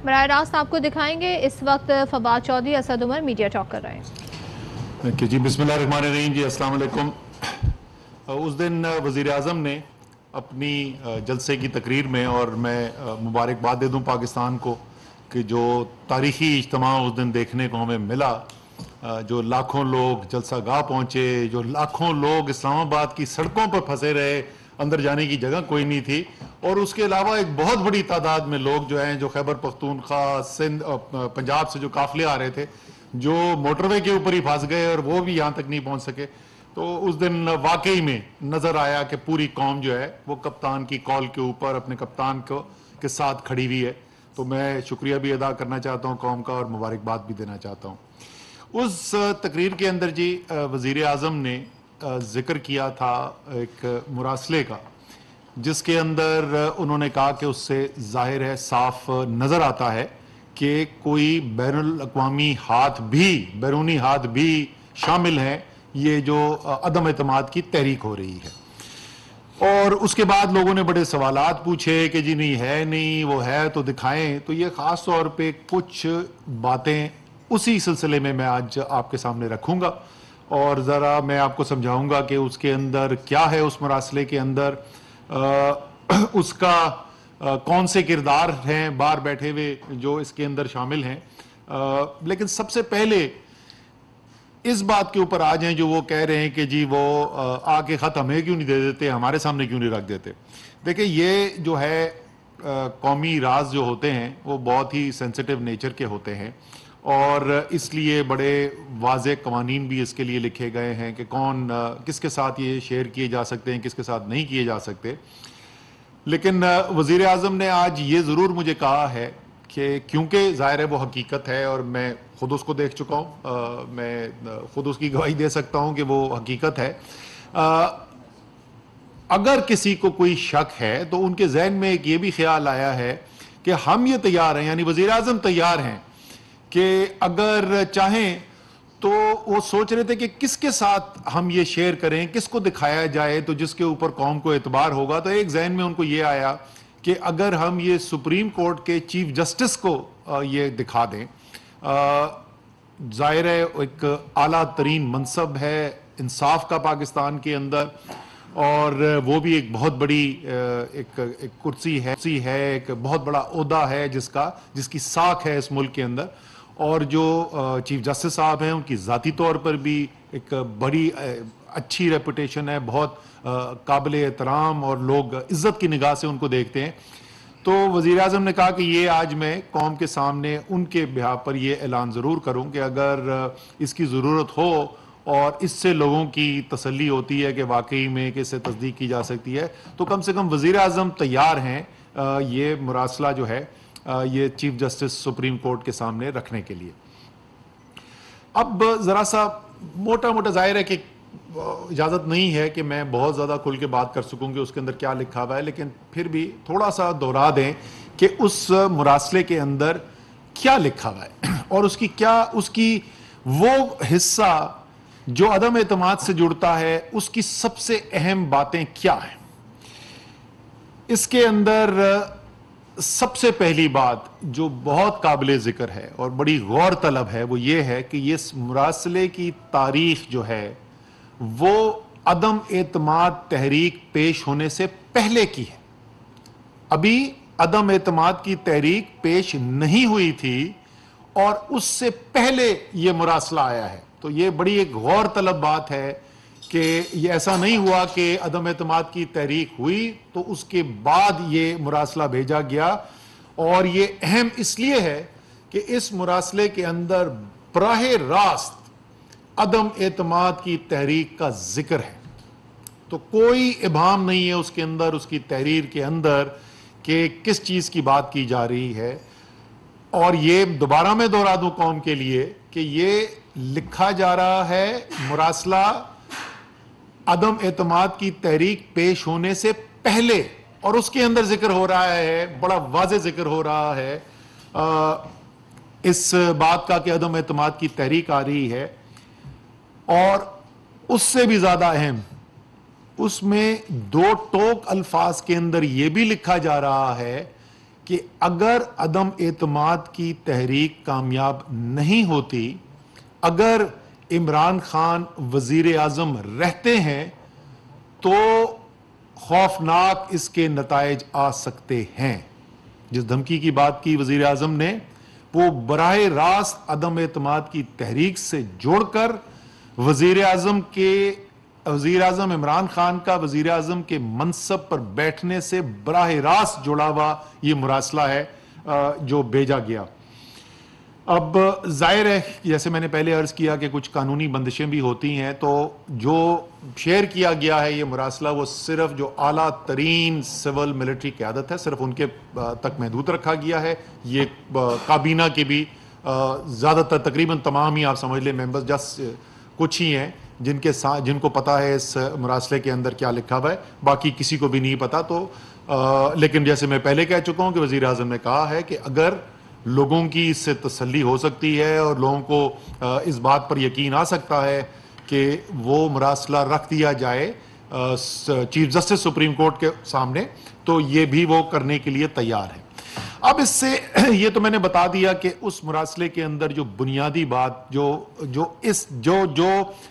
براہ راست آپ کو دکھائیں گے اس وقت فواد چودھری اسد عمر میڈیا ٹاک کر رہے ہیں. جی بسم اللہ الرحمن الرحیم. جی السلام علیکم. اس دن وزیر اعظم نے اپنی جلسے کی تقریر میں، اور میں مبارکباد دے دوں پاکستان کو کہ جو تاریخی اجتماع اس دن دیکھنے کو ہمیں ملا، جو لاکھوں لوگ جلسہ گاہ پہنچے، جو لاکھوں لوگ اسلام آباد کی سڑکوں پر پھنسے رہے، اندر جانے کی جگہ کوئی نہیں تھی، اور اس کے علاوہ ایک بہت بڑی تعداد میں لوگ جو ہیں، جو خیبر پختونخوا، سندھ، پنجاب سے جو قافلے آ رہے تھے، جو موٹر وے کے اوپر ہی پھنس گئے اور وہ بھی یہاں تک نہیں پہنچ سکے. تو اس دن واقعی میں نظر آیا کہ پوری قوم جو ہے وہ کپتان کی کال کے اوپر اپنے کپتان کے ساتھ کھڑی ہوئی ہے. تو میں شکریہ بھی ادا کرنا چاہتا ہوں قوم کا، اور مبارکباد بھی دینا چاہتا ہوں. اس تقریر کے اندر جی وزیر اعظم نے ذکر کیا تھا ایک مراسلے کا، جس کے اندر انہوں نے کہا کہ اس سے ظاہر ہے، صاف نظر آتا ہے کہ کوئی بین الاقوامی ہاتھ بھی، بیرونی ہاتھ بھی شامل ہیں، یہ جو عدم اعتماد کی تحریک ہو رہی ہے. اور اس کے بعد لوگوں نے بڑے سوالات پوچھے کہ جی نہیں ہے، نہیں وہ ہے تو دکھائیں. تو یہ خاص طور پہ کچھ باتیں اسی سلسلے میں آج آپ کے سامنے رکھوں گا، اور ذرا میں آپ کو سمجھاؤں گا کہ اس کے اندر کیا ہے، اس مراسلے کے اندر اس کا کون سے کردار ہیں باہر بیٹھے ہوئے جو اس کے اندر شامل ہیں. لیکن سب سے پہلے اس بات کے اوپر آ جائیں جو وہ کہہ رہے ہیں کہ جی وہ آ کے خط ہمیں کیوں نہیں دے دیتے، ہمارے سامنے کیوں نہیں رکھ دیتے. دیکھیں یہ جو ہے قومی راز جو ہوتے ہیں وہ بہت ہی سینسٹیو نیچر کے ہوتے ہیں، اور اس لیے بڑے واضح قوانین بھی اس کے لیے لکھے گئے ہیں کہ کون کس کے ساتھ یہ شیئر کیے جا سکتے ہیں، کس کے ساتھ نہیں کیے جا سکتے. لیکن وزیر اعظم نے آج یہ ضرور مجھے کہا ہے کہ کیونکہ ظاہر ہے وہ حقیقت ہے، اور میں خود اس کو دیکھ چکا ہوں، میں خود اس کی گواہی دے سکتا ہوں کہ وہ حقیقت ہے. اگر کسی کو کوئی شک ہے تو ان کے ذہن میں ایک یہ بھی خیال آیا ہے کہ ہم یہ تیار ہیں، یعنی وزیر اعظم تیار ہیں کہ اگر چاہیں تو وہ سوچ رہے تھے کہ کس کے ساتھ ہم یہ شیئر کریں، کس کو دکھایا جائے تو جس کے اوپر قوم کو اعتبار ہوگا. تو ایک ذہن میں ان کو یہ آیا کہ اگر ہم یہ سپریم کورٹ کے چیف جسٹس کو یہ دکھا دیں، ظاہر ہے ایک اعلیٰ ترین منصب ہے انصاف کا پاکستان کے اندر، اور وہ بھی ایک بہت بڑی ایک کرسی ہے، ایک بہت بڑا عہدہ ہے جس کی ساکھ ہے اس ملک کے اندر. اور جو چیف جسٹس صاحب ہیں ان کی ذاتی طور پر بھی ایک بڑی اچھی ریپوٹیشن ہے، بہت قابل احترام، اور لوگ عزت کی نگاہ سے ان کو دیکھتے ہیں. تو وزیر اعظم نے کہا کہ یہ آج میں قوم کے سامنے ان کے بہا پر یہ اعلان ضرور کروں کہ اگر اس کی ضرورت ہو اور اس سے لوگوں کی تسلی ہوتی ہے کہ واقعی میں کہ اس سے تصدیق کی جا سکتی ہے، تو کم سے کم وزیر اعظم تیار ہیں یہ مراسلہ جو ہے یہ چیف جسٹس سپریم کورٹ کے سامنے رکھنے کے لیے. اب ذرا سا موٹا ظاہر ہے کہ اجازت نہیں ہے کہ میں بہت زیادہ کھل کے بات کر سکوں کہ اس کے اندر کیا لکھا ہوا ہے، لیکن پھر بھی تھوڑا سا دہرا دیں کہ اس مراسلے کے اندر کیا لکھا ہوا ہے، اور اس کی وہ حصہ جو عدم اعتماد سے جڑتا ہے، اس کی سب سے اہم باتیں کیا ہیں. اس کے اندر سب سے پہلی بات جو بہت قابل ذکر ہے اور بڑی غور طلب ہے وہ یہ ہے کہ یہ مراسلے کی تاریخ جو ہے وہ عدم اعتماد تحریک پیش ہونے سے پہلے کی ہے. ابھی عدم اعتماد کی تحریک پیش نہیں ہوئی تھی اور اس سے پہلے یہ مراسلہ آیا ہے. تو یہ بڑی ایک غور طلب بات ہے کہ یہ ایسا نہیں ہوا کہ عدم اعتماد کی تحریک ہوئی تو اس کے بعد یہ مراسلہ بھیجا گیا. اور یہ اہم اس لیے ہے کہ اس مراسلے کے اندر براہ راست عدم اعتماد کی تحریک کا ذکر ہے. تو کوئی ابہام نہیں ہے اس کے اندر، اس کی تحریر کے اندر، کہ کس چیز کی بات کی جا رہی ہے. اور یہ دوبارہ میں دہرا دوں قوم کے لیے کہ یہ لکھا جا رہا ہے مراسلہ عدم اعتماد کی تحریک پیش ہونے سے پہلے، اور اس کے اندر ذکر ہو رہا ہے، بڑا واضح ذکر ہو رہا ہے اس بات کا کہ عدم اعتماد کی تحریک آ رہی ہے. اور اس سے بھی زیادہ اہم، اس میں دو ٹوک الفاظ کے اندر یہ بھی لکھا جا رہا ہے کہ اگر عدم اعتماد کی تحریک کامیاب نہیں ہوتی، اگر عمران خان وزیر اعظم رہتے ہیں تو خوفناک اس کے نتائج آ سکتے ہیں۔ جس دھمکی کی بات کی وزیر اعظم نے، وہ براہ راست عدم اعتماد کی تحریک سے جوڑ کر وزیر اعظم عمران خان کا وزیر اعظم کے منصب پر بیٹھنے سے براہ راست جڑا ہوا یہ مراسلہ ہے جو بھیجا گیا۔ اب ظاہر ہے جیسے میں نے پہلے عرض کیا کہ کچھ قانونی بندشیں بھی ہوتی ہیں، تو جو شیئر کیا گیا ہے یہ مراسلہ وہ صرف جو اعلیٰ ترین سول ملٹری قیادت ہے صرف ان کے تک محدود رکھا گیا ہے۔ یہ کابینہ کے بھی زیادہ تر تقریباً تمام ہی آپ سمجھ لیں ممبرز، جس کچھ ہی ہیں جن کو پتا ہے اس مراسلے کے اندر کیا لکھا ہوا ہے، باقی کسی کو بھی نہیں پتا۔ تو لیکن جیسے میں پہلے کہہ چکا ہوں کہ وزیر اعظم نے کہا ہے کہ اگر لوگوں کی اس سے تسلی ہو سکتی ہے اور لوگوں کو اس بات پر یقین آ سکتا ہے کہ وہ مراسلہ رکھ دیا جائے چیف جسٹس سپریم کورٹ کے سامنے، تو یہ بھی وہ کرنے کے لیے تیار ہے۔ اب اس سے یہ تو میں نے بتا دیا کہ اس مراسلے کے اندر جو بنیادی بات جو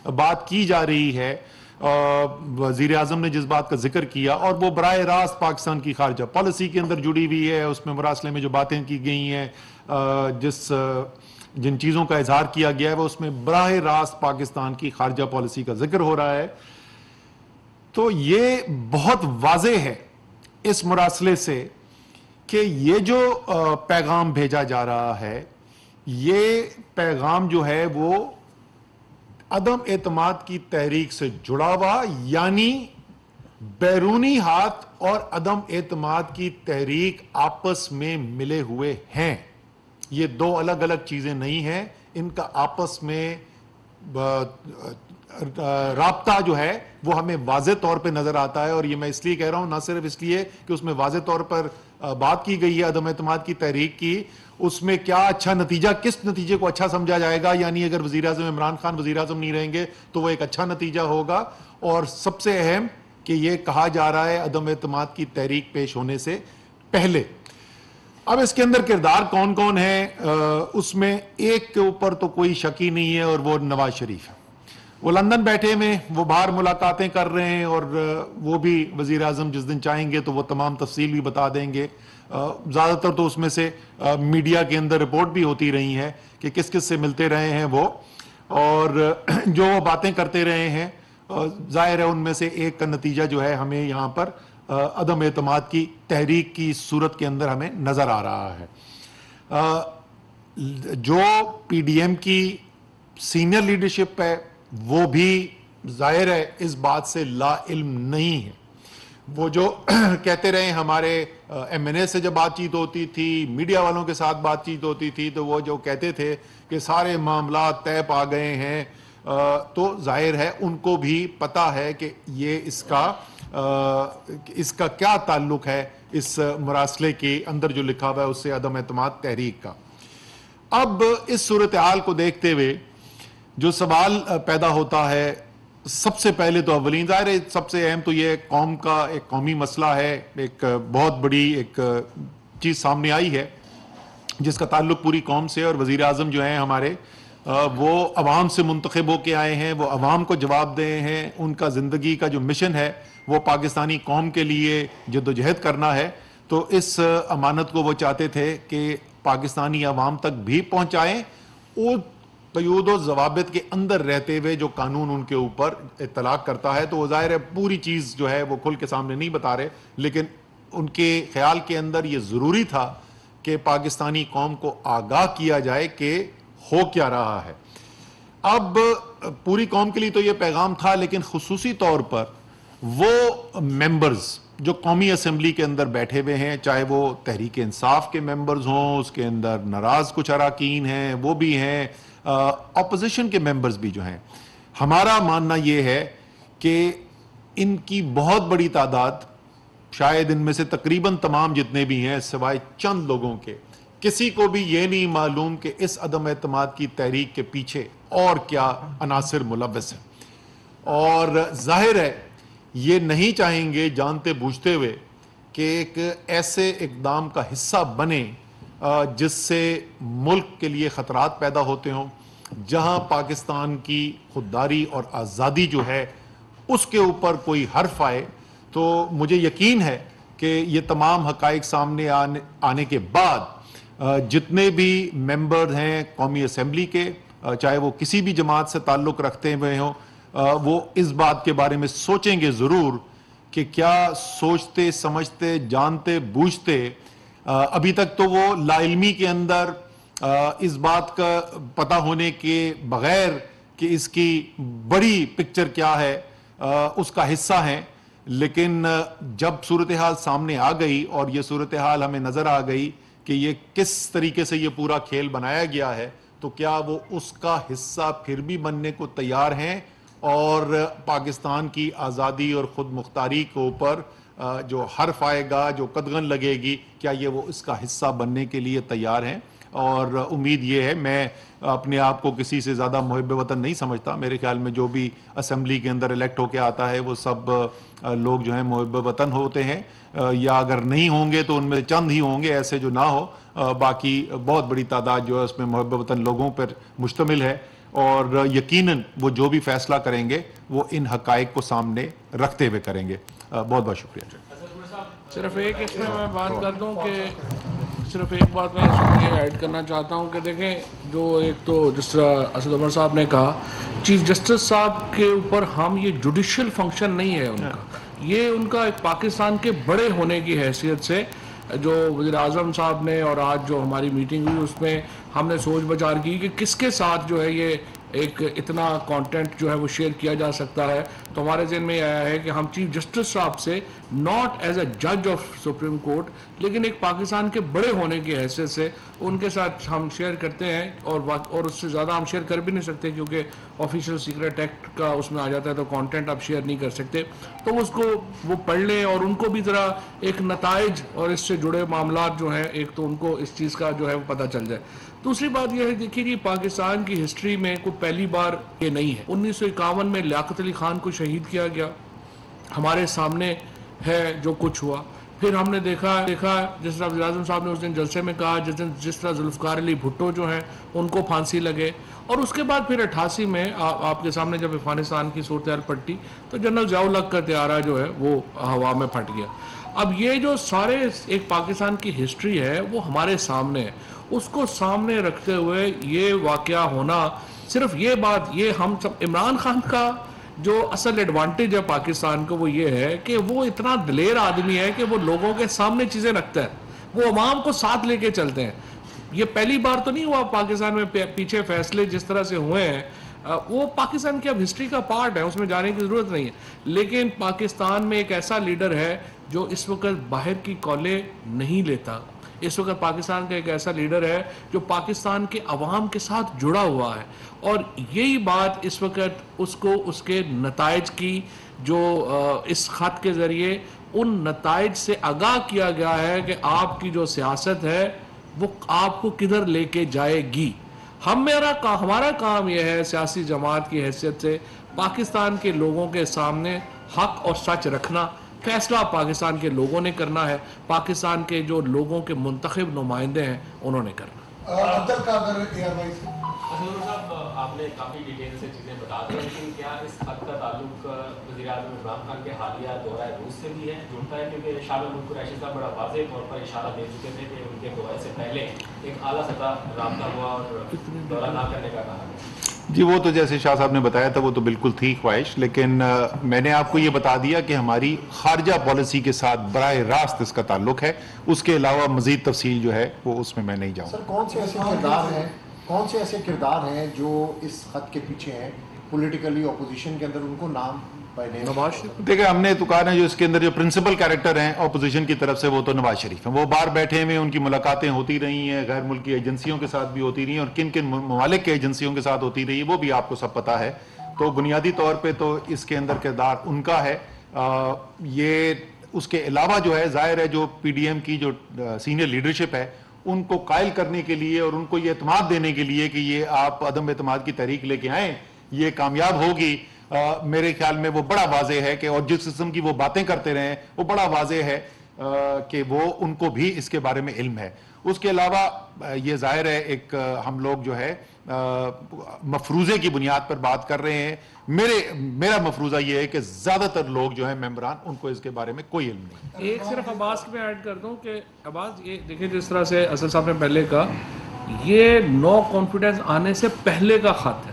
بات کی جا رہی ہے، وزیر اعظم نے جس بات کا ذکر کیا اور وہ براہ راست پاکستان کی خارجہ پالیسی کے اندر جڑی ہوئی ہے، اس میں مراسلے میں جو باتیں کی گئی ہیں، جن چیزوں کا اظہار کیا گیا ہے وہ اس میں براہ راست پاکستان کی خارجہ پالیسی کا ذکر ہو رہا ہے۔ تو یہ بہت واضح ہے اس مراسلے سے کہ یہ جو پیغام بھیجا جا رہا ہے، یہ پیغام جو ہے وہ عدم اعتماد کی تحریک سے جڑا ہوا، یعنی بیرونی ہاتھ اور عدم اعتماد کی تحریک آپس میں ملے ہوئے ہیں۔ یہ دو الگ الگ چیزیں نہیں ہیں، ان کا آپس میں رابطہ جو ہے وہ ہمیں واضح طور پہ نظر آتا ہے، اور یہ میں اس لیے کہہ رہا ہوں، نہ صرف اس لیے کہ اس میں واضح طور پر بات کی گئی ہے عدم اعتماد کی تحریک کی، اس میں کیا اچھا نتیجہ، کس نتیجے کو اچھا سمجھا جائے گا، یعنی اگر وزیر اعظم عمران خان وزیر اعظم نہیں رہیں گے تو وہ ایک اچھا نتیجہ ہوگا، اور سب سے اہم کہ یہ کہا جا رہا ہے عدم اعتماد کی تحریک پیش ہونے سے پہلے۔ اب اس کے اندر کردار کون کون ہیں، اس میں ایک کے اوپر تو کوئی شک ہی نہیں ہے، اور وہ نواز شریف ہے۔ وہ لندن بیٹھے میں، وہ باہر ملاقاتیں کر رہے ہیں، اور وہ بھی وزیر اعظم جس دن چاہیں گے تو وہ تمام تفصیل بھی بتا دیں گے۔ زیادہ تر تو اس میں سے میڈیا کے اندر رپورٹ بھی ہوتی رہی ہیں کہ کس کس سے ملتے رہے ہیں وہ، اور جو وہ باتیں کرتے رہے ہیں، ظاہر ہے ان میں سے ایک کا نتیجہ جو ہے ہمیں یہاں پر عدم اعتماد کی تحریک کی صورت کے اندر ہمیں نظر آ رہا ہے۔ جو پی ڈی ایم کی سینئر لیڈرشپ ہے وہ بھی ظاہر ہے اس بات سے لا علم نہیں ہے۔ وہ جو کہتے رہے، ہمارے ایم این اے سے جب بات چیت ہوتی تھی، میڈیا والوں کے ساتھ بات چیت ہوتی تھی، تو وہ جو کہتے تھے کہ سارے معاملات طے پا گئے ہیں، تو ظاہر ہے ان کو بھی پتا ہے کہ یہ اس کا کیا تعلق ہے اس مراسلے کے اندر جو لکھا ہوا ہے اس سے عدم اعتماد تحریک کا۔ اب اس صورتحال کو دیکھتے ہوئے جو سوال پیدا ہوتا ہے، سب سے پہلے تو اولین ظاہر ہے سب سے اہم تو یہ قوم کا ایک قومی مسئلہ ہے، ایک بہت بڑی ایک چیز سامنے آئی ہے جس کا تعلق پوری قوم سے، اور وزیر اعظم جو ہیں ہمارے وہ عوام سے منتخب ہو کے آئے ہیں، وہ عوام کو جواب دے ہیں، ان کا زندگی کا جو مشن ہے وہ پاکستانی قوم کے لیے جدوجہد کرنا ہے، تو اس امانت کو وہ چاہتے تھے کہ پاکستانی عوام تک بھی پہنچائیں، اور قیود و ضوابط کے اندر رہتے ہوئے جو قانون ان کے اوپر اطلاق کرتا ہے، تو وہ ظاہر ہے پوری چیز جو ہے وہ کھل کے سامنے نہیں بتا رہے، لیکن ان کے خیال کے اندر یہ ضروری تھا کہ پاکستانی قوم کو آگاہ کیا جائے کہ ہو کیا رہا ہے۔ اب پوری قوم کے لیے تو یہ پیغام تھا، لیکن خصوصی طور پر وہ ممبرز جو قومی اسمبلی کے اندر بیٹھے ہوئے ہیں، چاہے وہ تحریک انصاف کے ممبرز ہوں، اس کے اندر ناراض کچھ اراکین ہیں وہ بھی ہیں، اپوزیشن کے ممبرز بھی جو ہیں، ہمارا ماننا یہ ہے کہ ان کی بہت بڑی تعداد، شاید ان میں سے تقریباً تمام جتنے بھی ہیں سوائے چند لوگوں کے، کسی کو بھی یہ نہیں معلوم کہ اس عدم اعتماد کی تحریک کے پیچھے اور کیا عناصر ملوث ہیں، اور ظاہر ہے یہ نہیں چاہیں گے جانتے بوجھتے ہوئے کہ ایک ایسے اقدام کا حصہ بنے جس سے ملک کے لیے خطرات پیدا ہوتے ہوں، جہاں پاکستان کی خودداری اور آزادی جو ہے اس کے اوپر کوئی حرف آئے، تو مجھے یقین ہے کہ یہ تمام حقائق سامنے آنے کے بعد جتنے بھی ممبر ہیں قومی اسمبلی کے، چاہے وہ کسی بھی جماعت سے تعلق رکھتے ہوئے ہوں، وہ اس بات کے بارے میں سوچیں گے ضرور کہ کیا سوچتے سمجھتے جانتے بوجھتے ابھی تک تو وہ لا علمی کے اندر اس بات کا پتہ ہونے کے بغیر کہ اس کی بڑی پکچر کیا ہے اس کا حصہ ہیں، لیکن جب صورتحال سامنے آ گئی اور یہ صورتحال ہمیں نظر آ گئی کہ یہ کس طریقے سے یہ پورا کھیل بنایا گیا ہے، تو کیا وہ اس کا حصہ پھر بھی بننے کو تیار ہیں اور پاکستان کی آزادی اور خود مختاری کے اوپر جو حرف آئے گا، جو قدغن لگے گی، کیا یہ وہ اس کا حصہ بننے کے لیے تیار ہیں؟ اور امید یہ ہے، میں اپنے آپ کو کسی سے زیادہ محب وطن نہیں سمجھتا، میرے خیال میں جو بھی اسمبلی کے اندر الیکٹ ہو کے آتا ہے وہ سب لوگ جو ہیں محب وطن ہوتے ہیں، یا اگر نہیں ہوں گے تو ان میں چند ہی ہوں گے ایسے جو نہ ہو، باقی بہت بڑی تعداد جو ہے اس میں محب وطن لوگوں پر مشتمل ہے، اور یقیناً وہ جو بھی فیصلہ کریں گے وہ ان حقائق کو سامنے رکھتے ہوئے کریں گے۔ بہت بہت شکریہ۔ صرف ایک اس میں بات کر دوں کہ صرف ایک بات میں اس میں یہ ایڈ کرنا چاہتا ہوں کہ دیکھیں، جو ایک تو جس طرح اسد عمر صاحب نے کہا، چیف جسٹس صاحب کے اوپر ہم یہ جوڈیشل فنکشن نہیں ہے ان کا، یہ ان کا ایک پاکستان کے بڑے ہونے کی حیثیت سے، جو وزیر اعظم صاحب نے اور آج جو ہماری میٹنگ ہوئی اس میں ہم نے سوچ بچار کی کہ کس کے ساتھ جو ہے یہ ایک اتنا کانٹینٹ جو ہے وہ شیئر کیا جا سکتا ہے، تو ہمارے ذہن میں آیا ہے کہ ہم چیف جسٹس صاحب سے ناٹ ایز اے جج آف سپریم کورٹ لیکن ایک پاکستان کے بڑے ہونے کی حیثیت سے ان کے ساتھ ہم شیئر کرتے ہیں، اور اس سے زیادہ ہم شیئر کر بھی نہیں سکتے کیونکہ آفیشیل سیکرٹ ایکٹ کا اس میں آ جاتا ہے، تو کانٹینٹ آپ شیئر نہیں کر سکتے، تو اس کو وہ پڑھ لیں اور ان کو بھی ذرا ایک نتائج اور اس سے جڑے معاملات جو ہیں ایک تو ان کو اس چیز کا جو ہے وہ پتہ چل جائے۔ دوسری بات یہ ہے، دیکھیے جی، پاکستان کی ہسٹری میں کوئی پہلی بار یہ نہیں ہے، 1951 میں لیاقت علی خان کو شہید کیا گیا، ہمارے سامنے ہے جو کچھ ہوا، پھر ہم نے دیکھا جس طرح وزیر اعظم صاحب نے اس دن جلسے میں کہا، جس طرح ذوالفقار علی بھٹو جو ہیں ان کو پھانسی لگے، اور اس کے بعد پھر 88 میں آپ کے سامنے جب افغانستان کی صورتحال پلٹی تو جنرل ضیاء الحق کا طیارہ جو ہے وہ ہوا میں پھٹ گیا۔ اب یہ جو سارے ایک پاکستان کی ہسٹری ہے وہ ہمارے سامنے ہے، اس کو سامنے رکھتے ہوئے یہ واقعہ ہونا، صرف یہ بات، یہ ہم سب، عمران خان کا جو اصل ایڈوانٹیج ہے پاکستان کو وہ یہ ہے کہ وہ اتنا دلیر آدمی ہے کہ وہ لوگوں کے سامنے چیزیں رکھتا ہے، وہ عوام کو ساتھ لے کے چلتے ہیں۔ یہ پہلی بار تو نہیں ہوا پاکستان میں، پیچھے فیصلے جس طرح سے ہوئے ہیں وہ پاکستان کی اب ہسٹری کا پارٹ ہے، اس میں جانے کی ضرورت نہیں ہے، لیکن پاکستان میں ایک ایسا لیڈر ہے جو اس وقت باہر کی کالیں نہیں لیتا، اس وقت پاکستان کا ایک ایسا لیڈر ہے جو پاکستان کے عوام کے ساتھ جڑا ہوا ہے، اور یہی بات اس وقت اس کو اس کے نتائج کی، جو اس خط کے ذریعے ان نتائج سے آگاہ کیا گیا ہے کہ آپ کی جو سیاست ہے وہ آپ کو کدھر لے کے جائے گی۔ ہمارا کام یہ ہے سیاسی جماعت کی حیثیت سے پاکستان کے لوگوں کے سامنے حق اور سچ رکھنا، فیصلہ پاکستان کے لوگوں نے کرنا ہے، پاکستان کے جو لوگوں کے منتخب نمائندے ہیں انہوں نے کرنا۔ آپ نے کافی ڈیٹیل سے چیزیں بتا دی، لیکن کیا اس خط کا تعلق وزیر اعظم عمران خان کے حالیہ دورہ روس سے بھی ہے؟ جڑتا ہے، کیونکہ شاہ محمود قریشی صاحب بڑا واضح طور پر اشارہ دے چکے تھے کہ ان کے دورے سے پہلے ایک اعلیٰ سطح رابطہ ہوا اور دورہ نہ کرنے کا کہا گیا۔ جی، وہ تو جیسے شاہ صاحب نے بتایا تھا وہ تو بالکل تھی خواہش، لیکن میں نے آپ کو یہ بتا دیا کہ ہماری خارجہ پالیسی کے ساتھ براہ راست اس کا تعلق ہے، اس کے علاوہ مزید تفصیل جو ہے وہ اس میں نہیں جاؤں۔ سر، کون سے ایسے کردار ہیں جو اس خط کے پیچھے ہیں پولیٹیکلی اپوزیشن کے اندر، ان کو نام نواز شریف؟ دیکھیں، ہم نے تو کہا نا جو اس کے اندر جو پرنسپل کیریکٹر ہیں اپوزیشن کی طرف سے وہ تو نواز شریف ہیں، وہ باہر بیٹھے ہوئے، ان کی ملاقاتیں ہوتی رہی ہیں، غیر ملکی ایجنسیوں کے ساتھ بھی ہوتی رہی ہیں، اور کن کن ممالک کے ایجنسیوں کے ساتھ ہوتی رہی ہے وہ بھی آپ کو سب پتہ ہے، تو بنیادی طور پہ تو اس کے اندر کردار ان کا ہے۔ یہ اس کے علاوہ جو ہے ظاہر ہے جو پی ڈی ایم کی جو سینئر لیڈرشپ ہے ان کو قائل کرنے کے لیے اور ان کو یہ اعتماد دینے کے لیے کہ یہ آپ عدم اعتماد کی تحریک لے کے آئیں، یہ کامیاب ہوگی، میرے خیال میں وہ بڑا واضح ہے کہ، اور جس قسم کی وہ باتیں کرتے رہے وہ بڑا واضح ہے کہ وہ ان کو بھی اس کے بارے میں علم ہے. اس کے علاوہ یہ ظاہر ہے ایک ہم لوگ جو ہے مفروضے کی بنیاد پر بات کر رہے ہیں. میرا مفروضہ یہ ہے کہ زیادہ تر لوگ جو ہیں ممبران ان کو اس کے بارے میں کوئی علم نہیں. ایک صرف عباس میں ایڈ کر دوں کہ عباس یہ دیکھیں جس طرح سے اسد صاحب نے پہلے کہا یہ نو کانفیڈنس آنے سے پہلے کا خط ہے,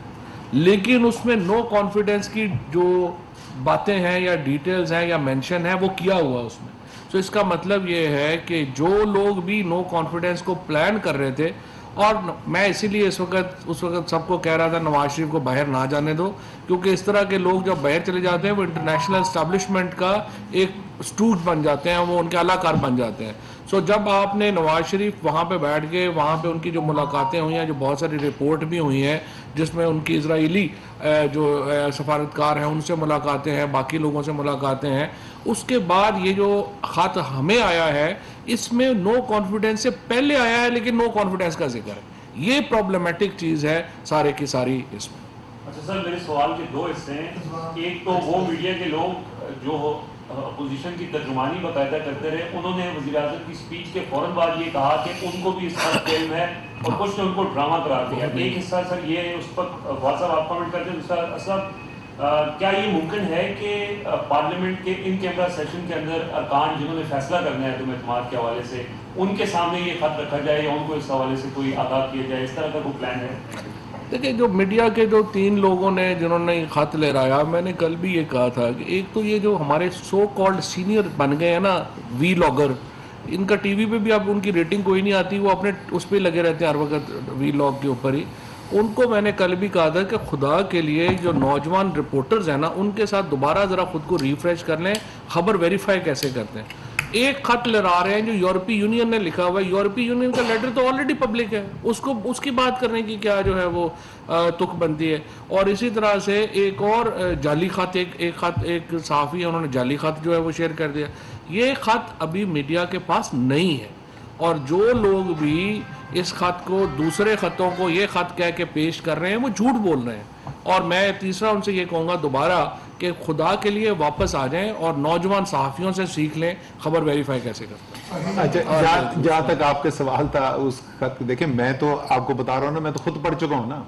لیکن اس میں نو کانفیڈنس کی جو باتیں ہیں یا ڈیٹیلز ہیں یا مینشن ہے وہ کیا ہوا اس میں. تو اس کا مطلب یہ ہے کہ جو لوگ بھی نو کانفیڈنس کو پلان کر رہے تھے, اور میں اسی لیے اس وقت سب کو کہہ رہا تھا نواز شریف کو باہر نہ جانے دو, کیونکہ اس طرح کے لوگ جب باہر چلے جاتے ہیں وہ انٹرنیشنل اسٹیبلشمنٹ کا ایک اسٹوڈ بن جاتے ہیں, وہ ان کے اعلیٰ کار بن جاتے ہیں. سو جب آپ نے نواز شریف وہاں پہ بیٹھ کے وہاں پہ ان کی جو ملاقاتیں ہوئی ہیں, جو بہت ساری رپورٹ بھی ہوئی ہیں جس میں ان کی اسرائیلی جو سفارتکار ہیں ان سے ملاقاتیں ہیں, باقی لوگوں سے ملاقاتیں ہیں, اس کے بعد یہ جو خط ہمیں آیا ہے اس میں نو کانفیڈنس سے پہلے آیا ہے لیکن نو کانفیڈنس کا ذکر ہے. یہ پرابلمٹک چیز ہے سارے کی ساری اس میں. اچھا سر, میرے سوال کے دو حصے ہیں. ایک تو وہ میڈیا کے لوگ جو اپوزیشن کی ترجمانی باقاعدہ کرتے رہے, انہوں نے وزیر اعظم کی اسپیچ کے فوراً بعد یہ کہا کہ ان کو بھی اس کا علم ہے اور کچھ نے ان کو ڈرامہ قرار دیا. ایک حصہ سر یہ اس پر فواد صاحب آپ کمنٹ کرتے ہیں. دوسرا صاحب کیا یہ ممکن ہے کہ پارلیمنٹ کے ان کیمرہ سیشن کے اندر ارکان جنہوں نے فیصلہ کرنا ہے عدم اعتماد کے حوالے سے ان کے سامنے یہ خط رکھا جائے یا ان کو اس حوالے سے کوئی آگاہ کیا جائے, اس طرح کا کوئی پلان ہے؟ دیکھیں جو میڈیا کے جو 3 لوگوں نے جنہوں نے خط لہرایا, میں نے کل بھی یہ کہا تھا کہ ایک تو یہ جو ہمارے سو کالڈ سینئر بن گئے ہیں نا وی لاگر, ان کا ٹی وی پہ بھی اب ان کی ریٹنگ کوئی نہیں آتی, وہ اپنے اس پہ لگے رہتے ہیں ہر وقت وی لاگ کے اوپر ہی. ان کو میں نے کل بھی کہا تھا کہ خدا کے لیے جو نوجوان رپورٹرز ہیں نا ان کے ساتھ دوبارہ ذرا خود کو ریفریش کر لیں, خبر ویریفائی کیسے کرتے ہیں. ایک خط لہرا رہے ہیں جو یورپی یونین نے لکھا ہوا ہے, یورپی یونین کا لیٹر تو آلریڈی پبلک ہے, اس کی بات کرنے کی کیا جو ہے وہ تک بنتی ہے. اور اسی طرح سے ایک اور جعلی خط, ایک صحافی ہے انہوں نے جعلی خط جو ہے وہ شیئر کر دیا. یہ خط ابھی میڈیا کے پاس نہیں ہے, اور جو لوگ بھی اس خط کو دوسرے خطوں کو یہ خط کہہ کے پیش کر رہے ہیں وہ جھوٹ بول رہے ہیں. اور میں تیسرا ان سے یہ کہوں گا دوبارہ کہ خدا کے لیے واپس آ جائیں اور نوجوان صحافیوں سے سیکھ لیں خبر ویریفائی کیسے کرتے ہیں. اچھا, جہاں تک آپ کے سوال تھا اس خط, دیکھیں میں تو آپ کو بتا رہا ہوں نا, میں تو خود پڑھ چکا ہوں نا,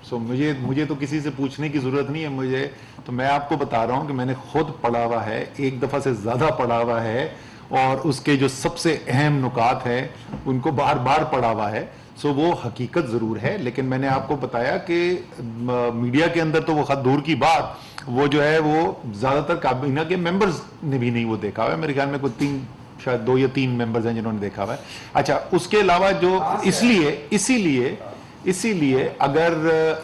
سو مجھے تو کسی سے پوچھنے کی ضرورت نہیں ہے مجھے, تو میں آپ کو بتا رہا ہوں کہ میں نے خود پڑھا ہوا ہے, 1 دفعہ سے زیادہ پڑھا ہوا ہے, اور اس کے جو سب سے اہم نکات ہیں ان کو بار بار پڑھا ہوا ہے. سو وہ حقیقت ضرور ہے, لیکن میں نے آپ کو بتایا کہ میڈیا کے اندر تو وہ خط دور کی بات, وہ جو ہے وہ زیادہ تر کابینہ کے ممبرز نے بھی نہیں وہ دیکھا ہوا ہے. میرے خیال میں کوئی 2 یا 3 ممبرز ہیں جنہوں نے دیکھا ہوا ہے. اچھا, اس کے علاوہ جو اسی لیے اگر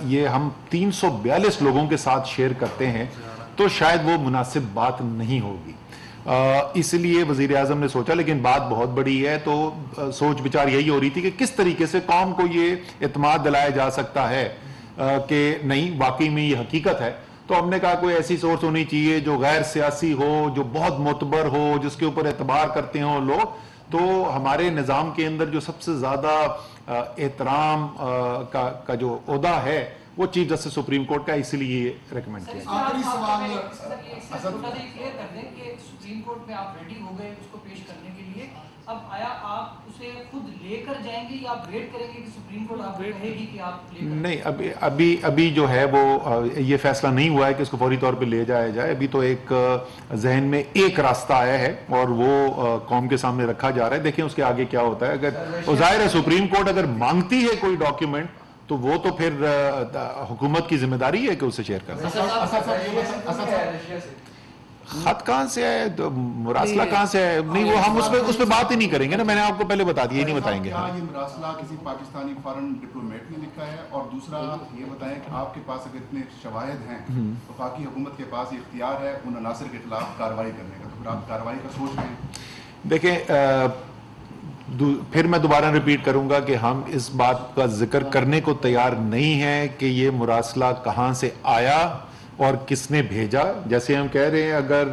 یہ ہم 342 لوگوں کے ساتھ شیئر کرتے ہیں تو شاید وہ مناسب بات نہیں ہوگی. اس لیے وزیر اعظم نے سوچا, لیکن بات بہت بڑی ہے, تو سوچ بچار یہی ہو رہی تھی کہ کس طریقے سے قوم کو یہ اعتماد دلایا جا سکتا ہے کہ نہیں واقعی میں یہ حقیقت ہے. تو ہم نے کہا کوئی ایسی سورس ہونی چاہیے جو غیر سیاسی ہو, جو بہت معتبر ہو, جس کے اوپر اعتبار کرتے ہوں لوگ. تو ہمارے نظام کے اندر جو سب سے زیادہ احترام کا جو عہدہ ہے وہ چیف جسٹس سپریم کورٹ کا, اسی لیے ریکمینڈ کیا. آخری سوال کلیئر کر دیں کہ سپریم کورٹ میں آپ ریڈی ہو گئے اس کو پیش کرنے کے لیے, اب آیا آپ اسے خود لے کر جائیں گے یا آپ ویٹ کریں گے کہ سپریم کورٹ آپ کو کہے گی کہ آپ لے کر؟ نہیں, ابھی جو ہے وہ یہ فیصلہ نہیں ہوا ہے کہ اس کو فوری طور پہ لے جایا جائے. ابھی تو ایک ذہن میں ایک راستہ آیا ہے اور وہ قوم کے سامنے رکھا جا رہا ہے. دیکھیں اس کے آگے کیا ہوتا ہے. اگر ظاہر ہے سپریم کورٹ اگر مانگتی ہے کوئی ڈاکیومنٹ تو وہ تو پھر حکومت کی ذمہ داری ہے کہ اسے شیئر کرنا. خط کہاں سے ہے, مراسلہ کہاں سے ہے, نہیں وہ ہم اس پہ بات ہی نہیں کریں گے نا, میں نے آپ کو پہلے بتا دیا, یہ نہیں بتائیں گے. یہ مراسلہ کسی پاکستانی فارن ڈپلومیٹ نے لکھا ہے, اور دوسرا یہ بتائیں کہ آپ کے پاس اگر اتنے شواہد ہیں تو باقی حکومت کے پاس یہ اختیار ہے ان عناصر کے خلاف کارروائی کرنے کا, تو پھر آپ کارروائی کا سوچ رہے ہیں؟ دیکھیں پھر میں دوبارہ ریپیٹ کروں گا کہ ہم اس بات کا ذکر کرنے کو تیار نہیں ہیں کہ یہ مراسلہ کہاں سے آیا اور کس نے بھیجا. جیسے ہم کہہ رہے ہیں اگر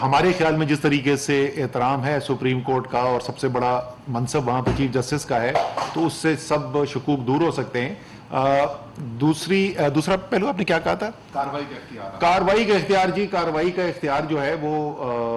ہمارے خیال میں جس طریقے سے احترام ہے سپریم کورٹ کا اور سب سے بڑا منصب وہاں پہ چیف جسٹس کا ہے, تو اس سے سب شکوک دور ہو سکتے ہیں. دوسرا پہلو آپ نے کیا کہا تھا؟ کارروائی کا اختیار. کارروائی کا اختیار, جی کارروائی کا اختیار جو ہے وہ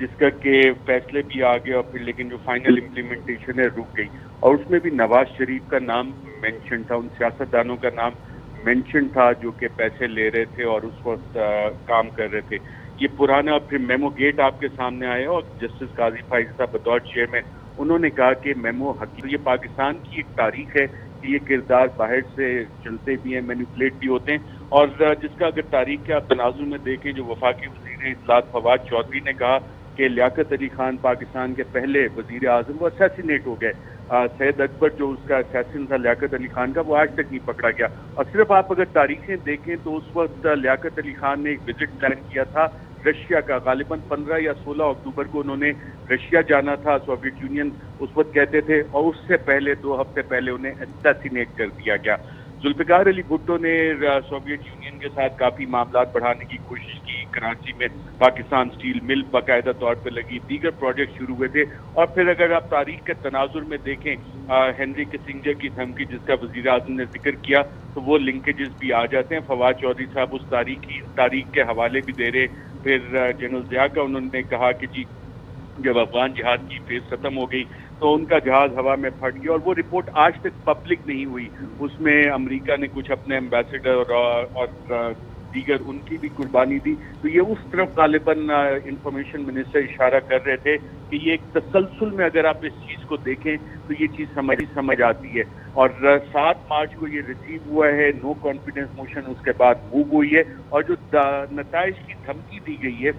جس کا کہ فیصلے بھی آ گئے اور پھر لیکن جو فائنل امپلیمنٹیشن ہے رک گئی، اور اس میں بھی نواز شریف کا نام مینشن تھا، ان سیاستدانوں کا نام مینشن تھا جو کہ پیسے لے رہے تھے اور اس وقت کام کر رہے تھے۔ یہ پرانا پھر میمو گیٹ آپ کے سامنے آیا اور جسٹس قاضی فائز صاحب بطور چیئرمین انہوں نے کہا کہ میمو حقیقت، یہ پاکستان کی ایک تاریخ ہے کہ یہ کردار باہر سے چلتے بھی ہیں، مینیپولیٹ بھی ہوتے ہیں، اور جس کا اگر تاریخ کے آپ تناظر میں دیکھیں، جو وفاقی وزیر اطلاعات فواد چودھری نے کہا کہ لیاقت علی خان پاکستان کے پہلے وزیر اعظم، وہ اسیسینیٹ ہو گئے۔ سید اکبر جو اس کا اسیسن تھا لیاقت علی خان کا، وہ آج تک نہیں پکڑا گیا۔ اور صرف آپ اگر تاریخیں دیکھیں تو اس وقت لیاقت علی خان نے ایک وزٹ پلان کیا تھا رشیا کا، غالباً 15 یا 16 اکتوبر کو انہوں نے رشیا جانا تھا، سوویت یونین اس وقت کہتے تھے، اور اس سے پہلے 2 ہفتے پہلے انہیں اسیسینیٹ کر دیا گیا۔ ذوالفقار علی بھٹو نے سوویت یونین کے ساتھ کافی معاملات بڑھانے کی کوشش کی، کراچی میں پاکستان اسٹیل مل باقاعدہ طور پہ لگی، دیگر پروجیکٹ شروع ہوئے تھے، اور پھر اگر آپ تاریخ کے تناظر میں دیکھیں ہنری کسنجر کی دھمکی جس کا وزیر اعظم نے ذکر کیا، تو وہ لنکیجز بھی آ جاتے ہیں۔ فواد چودھری صاحب اس تاریخ کے حوالے بھی دے رہے، پھر جنرل ضیاء کا انہوں نے کہا کہ جی جب افغان جہاد کی فیز ختم ہو گئی تو ان کا جہاز ہوا میں پھٹ گیا، اور وہ رپورٹ آج تک پبلک نہیں ہوئی۔ اس میں امریکہ نے کچھ اپنے ایمبیسڈر اور دیگر ان کی بھی قربانی دی، تو یہ اس طرف غالباً انفارمیشن منسٹر اشارہ کر رہے تھے کہ یہ ایک تسلسل میں اگر آپ اس چیز کو دیکھیں تو یہ چیز سمجھ آتی ہے۔ اور 7 مارچ کو یہ ریسیو ہوا ہے، نو کانفیڈنس موشن اس کے بعد موو ہوئی ہے، اور جو نتائج کی دھمکی دی گئی ہے،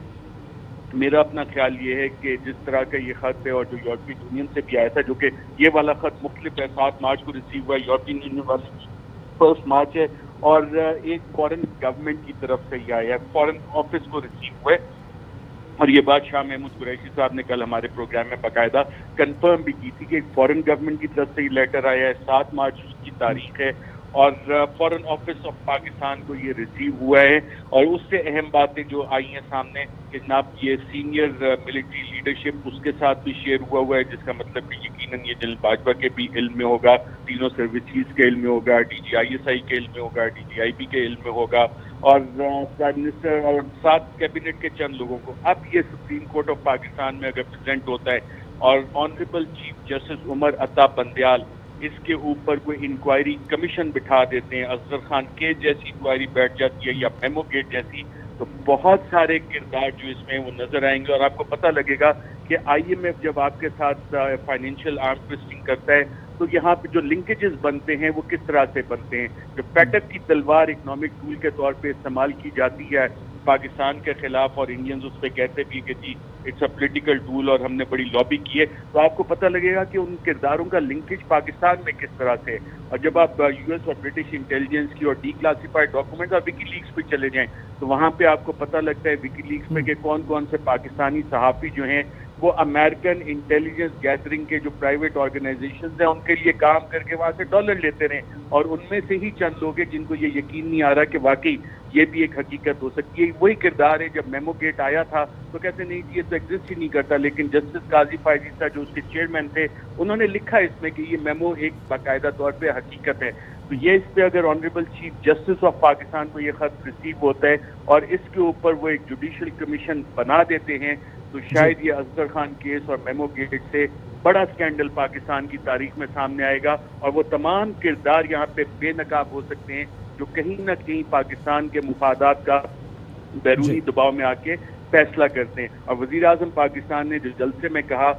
میرا اپنا خیال یہ ہے کہ جس طرح کا یہ خط ہے اور جو یورپی یونین سے بھی آیا تھا، جو کہ یہ والا خط مختلف ہے، 7 مارچ کو ریسیو ہوا ہے، یورپی یونین والا 1 مارچ ہے، اور ایک فورن گورنمنٹ کی طرف سے یہ آیا ہے، فورن آفس کو ریسیو ہوا ہے، اور یہ بات شاہ محمود قریشی صاحب نے کل ہمارے پروگرام میں باقاعدہ کنفرم بھی کی تھی کہ ایک فورن گورنمنٹ کی طرف سے یہ لیٹر آیا ہے، 7 مارچ کی تاریخ ہے، اور فورن آفس آف پاکستان کو یہ ریسیو ہوا ہے۔ اور اس سے اہم باتیں جو آئی ہیں سامنے کہ جناب یہ سینئر ملٹری لیڈرشپ اس کے ساتھ بھی شیئر ہوا ہے، جس کا مطلب کہ یقیناً یہ جنرل باجوہ کے بھی علم میں ہوگا، تینوں سروسز کے علم میں ہوگا، D G I S I کے علم میں ہوگا، ڈی جی آئی پی کے علم میں ہوگا، اور پرائم منسٹر اور 7 کیبنٹ کے چند لوگوں کو۔ اب یہ سپریم کورٹ آف پاکستان میں اگر پریزنٹ ہوتا ہے اور honourable chief justice Umar Ata Bandial اس کے اوپر کوئی انکوائری کمیشن بٹھا دیتے ہیں، اصغر خان کے جیسی انکوائری بیٹھ جاتی ہے یا میمو گیٹ جیسی، تو بہت سارے کردار جو اس میں وہ نظر آئیں گے، اور آپ کو پتہ لگے گا کہ آئی ایم ایف جب آپ کے ساتھ فائنینشیل آرم ٹوئسٹنگ کرتا ہے تو یہاں پہ جو لنکیجز بنتے ہیں وہ کس طرح سے بنتے ہیں۔ جو پیٹک کی تلوار اکنامک ٹول کے طور پہ استعمال کی جاتی ہے پاکستان کے خلاف، اور انڈینز اس پہ کہتے بھی کہ جی اٹس اے پولیٹیکل ٹول اور ہم نے بڑی لابی کی ہے، تو آپ کو پتہ لگے گا کہ ان کرداروں کا لنکیج پاکستان میں کس طرح سے ہے۔ اور جب آپ یو ایس اور برٹش انٹیلیجنس کی اور ڈی کلاسیفائڈ ڈاکومنٹس اور وکی لیکس پہ چلے جائیں تو وہاں پہ آپ کو پتہ لگتا ہے وکی لیکس میں کہ کون کون سے پاکستانی صحافی جو ہیں وہ امریکن انٹیلیجنس گیدرنگ کے جو پرائیویٹ آرگنائزیشنز ہیں ان کے لیے کام کر کے وہاں سے ڈالر لیتے رہے، اور ان میں سے ہی چند لوگ ہیں جن کو یہ یقین نہیں آ رہا کہ واقعی یہ بھی ایک حقیقت ہو سکتی ہے۔ وہی کردار ہے جب میمو گیٹ آیا تھا تو کہتے نہیں جی یہ تو ایگزسٹ ہی نہیں کرتا، لیکن جسٹس قاضی فائز صاحب جو اس کے چیئرمین تھے انہوں نے لکھا اس میں کہ یہ میمو ایک باقاعدہ طور پہ حقیقت ہے۔ تو یہ اس پہ اگر honourable chief justice of Pakistan کو یہ خط ریسیو ہوتا ہے اور اس کے اوپر وہ ایک جوڈیشل کمیشن بنا دیتے ہیں تو شاید یہ اصغر خان کیس اور میمو گیٹ سے بڑا سکینڈل پاکستان کی تاریخ میں سامنے آئے گا، اور وہ تمام کردار یہاں پہ بے نقاب ہو سکتے ہیں جو کہیں نہ کہیں پاکستان کے مفادات کا بیرونی دباؤ میں آ کے فیصلہ کرتے ہیں۔ اور وزیر اعظم پاکستان نے جو جلسے میں کہا،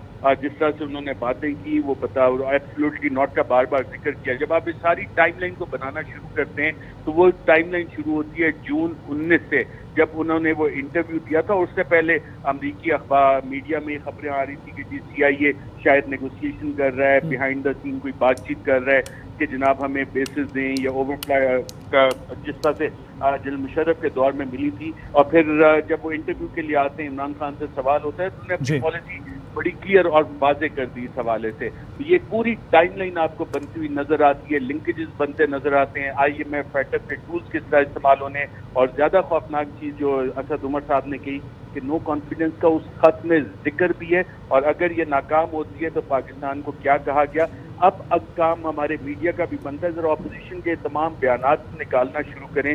جس طرح سے انہوں نے باتیں کی، وہ ایبسلیوٹلی ناٹ کا بار بار ذکر کیا۔ جب آپ اس ساری ٹائم لائن کو بنانا شروع کرتے ہیں تو وہ ٹائم لائن شروع ہوتی ہے جون 19 سے، جب انہوں نے وہ انٹرویو دیا تھا۔ اس سے پہلے امریکی اخبار میڈیا میں خبریں آ رہی تھی کہ جی سی آئی اے شاید نیگوسیشن کر رہا ہے، بیہائنڈ دا سین کوئی بات چیت کر رہا ہے کہ جناب ہمیں بیسز دیں، یا اوور فلائی کا جس طرح سے جنرل مشرف کے دور میں ملی تھی۔ اور پھر جب وہ انٹرویو کے لیے آتے ہیں عمران خان سے سوال ہوتا ہے تو انہوں نے اپنی پالیسی بڑی کلیئر اور واضح کر دی اس حوالے سے۔ تو یہ پوری ٹائم لائن آپ کو بنتی ہوئی نظر آتی ہے، لنکیجز بنتے نظر آتے ہیں، آئی ایم ایف فیٹک کے ٹولز کس طرح استعمال ہونے، اور زیادہ خوفناک چیز جو اسد عمر صاحب نے کہی کہ نو کانفیڈنس کا اس خط میں ذکر بھی ہے، اور اگر یہ ناکام ہوتی ہے تو پاکستان کو کیا کہا گیا۔ اب کام ہمارے میڈیا کا بھی بنتا ہے، ذرا اپوزیشن کے تمام بیانات نکالنا شروع کریں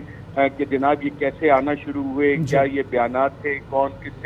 کہ جناب یہ کیسے آنا شروع ہوئے، کیا یہ بیانات تھے، کون کس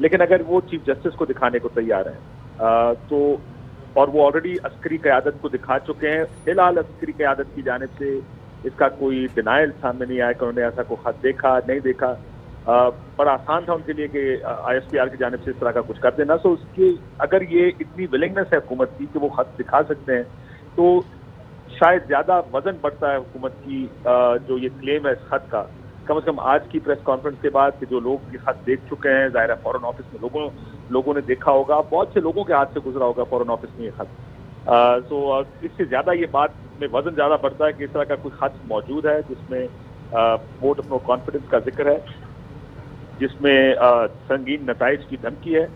لیکن اگر وہ چیف جسٹس کو دکھانے کو تیار ہیں تو، اور وہ آلریڈی عسکری قیادت کو دکھا چکے ہیں، فی الحال عسکری قیادت کی جانب سے اس کا کوئی ڈینائل سامنے نہیں آیا کہ انہوں نے ایسا کوئی خط دیکھا نہیں دیکھا. بڑا آسان تھا ان کے لیے کہ آئی ایس پی آر کی جانب سے اس طرح کا کچھ کر دینا. سو اس کی اگر یہ اتنی ولنگنس ہے حکومت کی کہ وہ خط دکھا سکتے ہیں تو شاید زیادہ وزن بڑھتا ہے حکومت کی جو یہ کلیم ہے اس خط کا. کم از کم آج کی پریس کانفرنس کے بعد کہ جو لوگ یہ خط دیکھ چکے ہیں، ظاہر ہے فورن آفس میں لوگوں نے دیکھا ہوگا، بہت سے لوگوں کے ہاتھ سے گزرا ہوگا فورن آفس میں یہ خط. سو اس سے زیادہ یہ بات میں وزن زیادہ بڑھتا ہے کہ اس طرح کا کوئی خط موجود ہے جس میں ووٹ آف نو کانفیڈنس کا ذکر ہے، جس میں سنگین نتائج کی دھمکی ہے.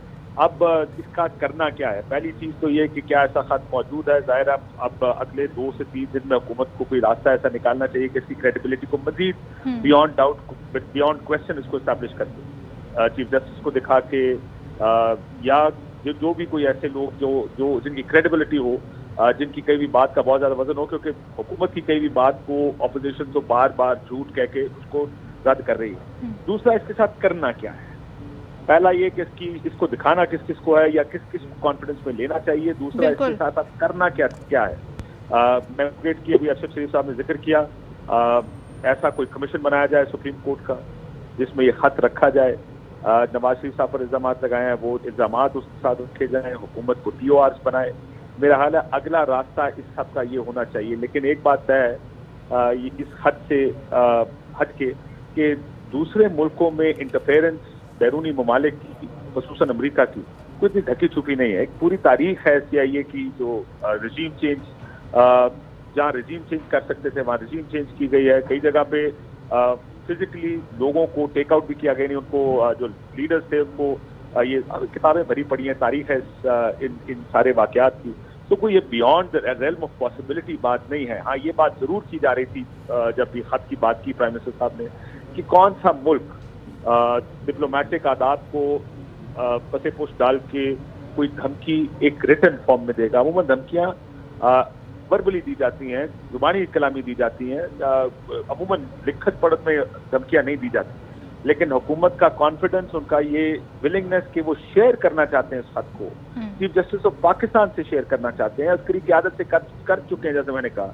اب اس کا کرنا کیا ہے؟ پہلی چیز تو یہ کہ کیا ایسا خط موجود ہے. ظاہر ہے اب اگلے 2 سے 3 دن میں حکومت کو کوئی راستہ ایسا نکالنا چاہیے کہ اس کی کریڈیبلٹی کو مزید بیانڈ ڈاؤٹ بیانڈ کوشچن اس کو اسٹیبلش کر دے، چیف جسٹس کو دکھا کے یا جو بھی کوئی ایسے لوگ جو جن کی کریڈیبلٹی ہو، جن کی کئی بھی بات کا بہت زیادہ وزن ہو، کیونکہ حکومت کی کئی بھی بات کو اپوزیشن تو بار بار جھوٹ کہہ کے اس کو رد کر رہی ہے. دوسرا اس کے ساتھ کرنا کیا ہے؟ پہلا یہ کہ اس کو دکھانا کس کو ہے یا کس کو کانفیڈنس میں لینا چاہیے. دوسرا اس کے ساتھ کرنا کیا ہے. میموریٹ کی ابھی ارشد شریف صاحب نے ذکر کیا، ایسا کوئی کمیشن بنایا جائے سپریم کورٹ کا جس میں یہ خط رکھا جائے. نواز شریف صاحب پر الزامات لگائے ہیں، وہ الزامات اس کے ساتھ رکھے جائیں، حکومت کو ٹی او آرز بنائے. میرا حال ہے اگلا راستہ اس خط کا یہ ہونا چاہیے. لیکن ایک بات طے ہے اس خط سے ہٹ کے کہ دوسرے ملکوں میں انٹرفیئرنس بیرونی ممالک کی، خصوصاً امریکہ کی، کوئی اتنی ڈھکی چھپی نہیں ہے. ایک پوری تاریخ ہے CIA کی جو رجیم چینج، جہاں رجیم چینج کر سکتے تھے وہاں رجیم چینج کی گئی ہے. کئی جگہ پہ فزیکلی لوگوں کو ٹیک آؤٹ بھی کیا گیا، نہیں ان کو جو لیڈرز تھے ان کو یہ کتابیں بھری پڑی ہیں، تاریخ ہے ان سارے واقعات کی. تو کوئی یہ بیانڈ ریلم آف پاسبلٹی بات نہیں ہے. ہاں یہ بات ضرور کی جا رہی تھی جب یہ خط کی بات کی پرائم منسٹر صاحب نے کہ کون سا ملک ڈپلومیٹک آداب کو پس پوش ڈال کے کوئی دھمکی ایک ریٹن فارم میں دے گا. عموماً دھمکیاں وربلی دی جاتی ہیں، زبانی کلامی دی جاتی ہیں، عموماً لکھت پڑھت میں دھمکیاں نہیں دی جاتی. لیکن حکومت کا کانفیڈنس، ان کا یہ ولنگنس کہ وہ شیئر کرنا چاہتے ہیں اس خط کو، چیف جسٹس آف پاکستان سے شیئر کرنا چاہتے ہیں، عسکری قیادت سے کر چکے ہیں. جیسے میں نے کہا